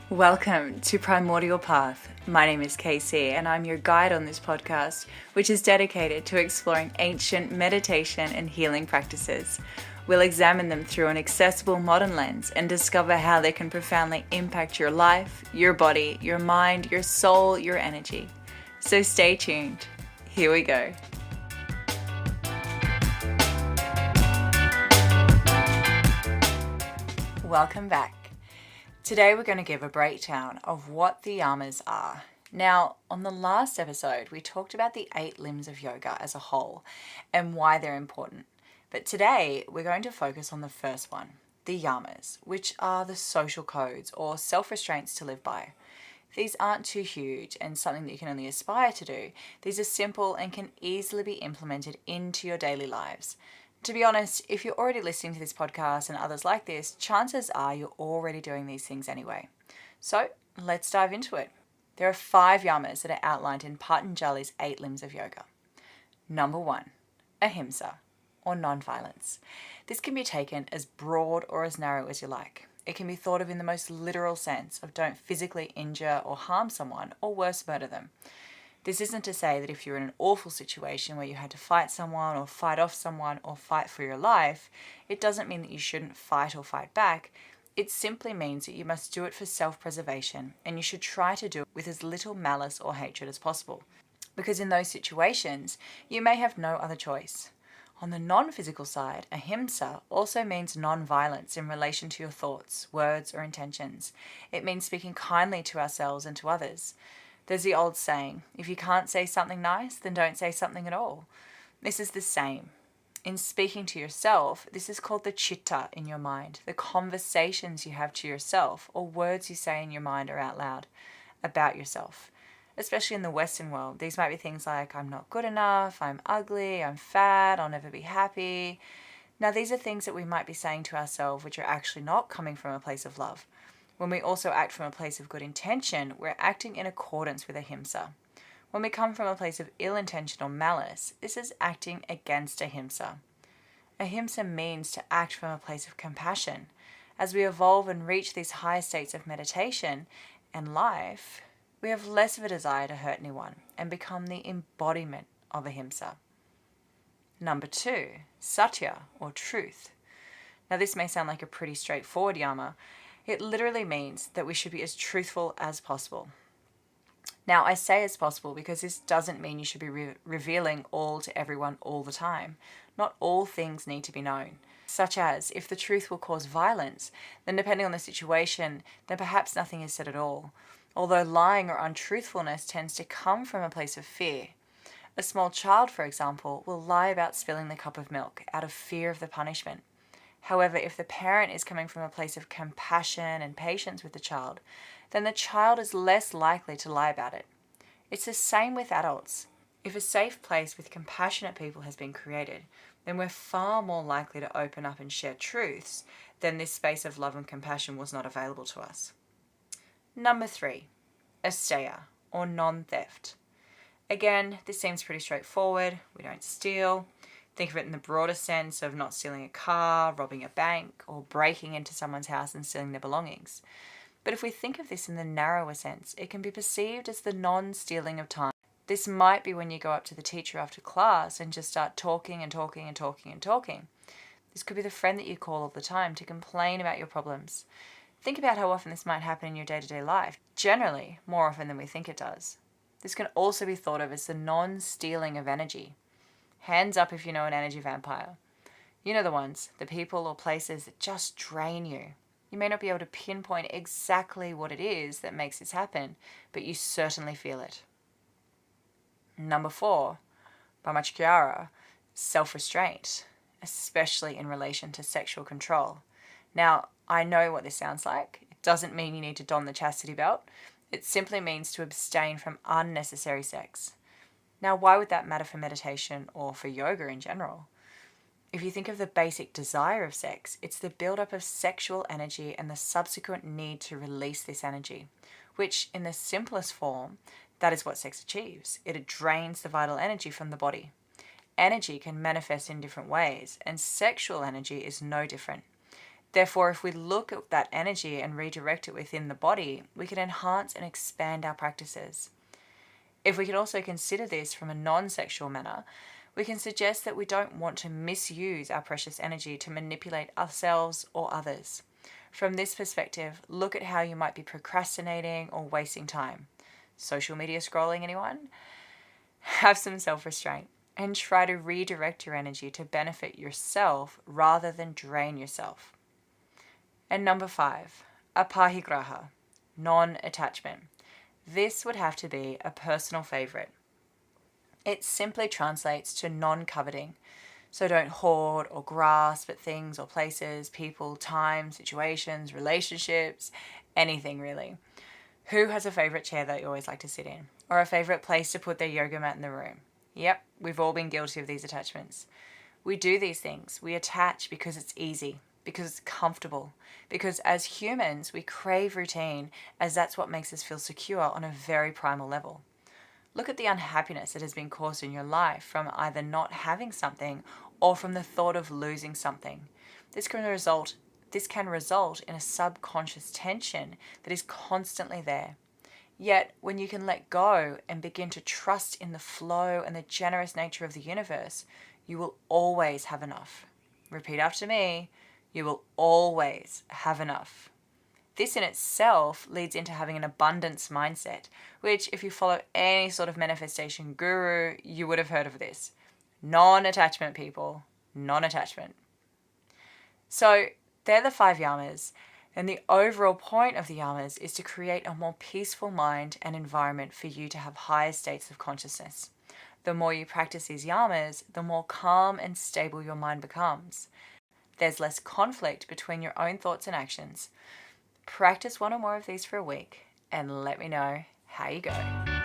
Welcome to Primordial Path. My name is Casey and I'm your guide on this podcast, which is dedicated to exploring ancient meditation and healing practices. We'll examine them through an accessible modern lens and discover how they can profoundly impact your life, your body, your mind, your soul, your energy. So stay tuned. Here we go. Welcome back. Today we're going to give a breakdown of what the Yamas are. Now, on the last episode, we talked about the 8 limbs of yoga as a whole and why they're important. But today we're going to focus on the first one, the Yamas, which are the social codes or self-restraints to live by. These aren't too huge and something that you can only aspire to do. These are simple and can easily be implemented into your daily lives. To be honest, if you're already listening to this podcast and others like this, chances are you're already doing these things anyway. So let's dive into it. There are 5 yamas that are outlined in Patanjali's 8 limbs of yoga. Number 1, ahimsa, or non-violence. This can be taken as broad or as narrow as you like. It can be thought of in the most literal sense of don't physically injure or harm someone, or worse, murder them. This isn't to say that if you're in an awful situation where you had to fight someone or fight off someone or fight for your life, it doesn't mean that you shouldn't fight or fight back. It simply means that you must do it for self-preservation and you should try to do it with as little malice or hatred as possible. Because in those situations, you may have no other choice. On the non-physical side, ahimsa also means non-violence in relation to your thoughts, words, or intentions. It means speaking kindly to ourselves and to others. There's the old saying, if you can't say something nice, then don't say something at all. This is the same. In speaking to yourself, this is called the chitta in your mind, the conversations you have to yourself or words you say in your mind or out loud about yourself. Especially in the Western world, these might be things like, I'm not good enough, I'm ugly, I'm fat, I'll never be happy. Now, these are things that we might be saying to ourselves which are actually not coming from a place of love. When we also act from a place of good intention, we're acting in accordance with ahimsa. When we come from a place of ill intention or malice, this is acting against ahimsa. Ahimsa means to act from a place of compassion. As we evolve and reach these higher states of meditation and life, we have less of a desire to hurt anyone and become the embodiment of ahimsa. Number 2, satya, or truth. Now, this may sound like a pretty straightforward yama. It literally means that we should be as truthful as possible. Now, I say as possible because this doesn't mean you should be revealing all to everyone all the time. Not all things need to be known. Such as, if the truth will cause violence, then depending on the situation, then perhaps nothing is said at all. Although lying or untruthfulness tends to come from a place of fear. A small child, for example, will lie about spilling the cup of milk out of fear of the punishment. However, if the parent is coming from a place of compassion and patience with the child, then the child is less likely to lie about it. It's the same with adults. If a safe place with compassionate people has been created, then we're far more likely to open up and share truths than this space of love and compassion was not available to us. Number 3, asteya, or non-theft. Again, this seems pretty straightforward. We don't steal. Think of it in the broader sense of not stealing a car, robbing a bank, or breaking into someone's house and stealing their belongings. But if we think of this in the narrower sense, it can be perceived as the non-stealing of time. This might be when you go up to the teacher after class and just start talking and talking and talking and talking. This could be the friend that you call all the time to complain about your problems. Think about how often this might happen in your day-to-day life. Generally, more often than we think it does. This can also be thought of as the non-stealing of energy. Hands up if you know an energy vampire. You know the ones, the people or places that just drain you. You may not be able to pinpoint exactly what it is that makes this happen, but you certainly feel it. Number 4, brahmacharya, self-restraint, especially in relation to sexual control. Now, I know what this sounds like. It doesn't mean you need to don the chastity belt. It simply means to abstain from unnecessary sex. Now, why would that matter for meditation or for yoga in general? If you think of the basic desire of sex, it's the buildup of sexual energy and the subsequent need to release this energy, which in the simplest form, that is what sex achieves. It drains the vital energy from the body. Energy can manifest in different ways, and sexual energy is no different. Therefore, if we look at that energy and redirect it within the body, we can enhance and expand our practices. If we can also consider this from a non-sexual manner, we can suggest that we don't want to misuse our precious energy to manipulate ourselves or others. From this perspective, look at how you might be procrastinating or wasting time. Social media scrolling, anyone? Have some self-restraint and try to redirect your energy to benefit yourself rather than drain yourself. And number 5, aparigraha, non-attachment. This would have to be a personal favorite. It simply translates to non-coveting. So don't hoard or grasp at things or places, people, time, situations, relationships, anything really. Who has a favorite chair that you always like to sit in? Or a favorite place to put their yoga mat in the room? Yep, we've all been guilty of these attachments. We do these things. We attach because it's easy, because it's comfortable, because as humans, we crave routine as that's what makes us feel secure on a very primal level. Look at the unhappiness that has been caused in your life from either not having something or from the thought of losing something. This can result in a subconscious tension that is constantly there. Yet, when you can let go and begin to trust in the flow and the generous nature of the universe, you will always have enough. Repeat after me, you will always have enough. This in itself leads into having an abundance mindset, which if you follow any sort of manifestation guru, you would have heard of this. Non-attachment, people. Non-attachment. So they're the 5 yamas, and the overall point of the yamas is to create a more peaceful mind and environment for you to have higher states of consciousness. The more you practice these yamas, the more calm and stable your mind becomes. There's less conflict between your own thoughts and actions. Practice one or more of these for a week and let me know how you go.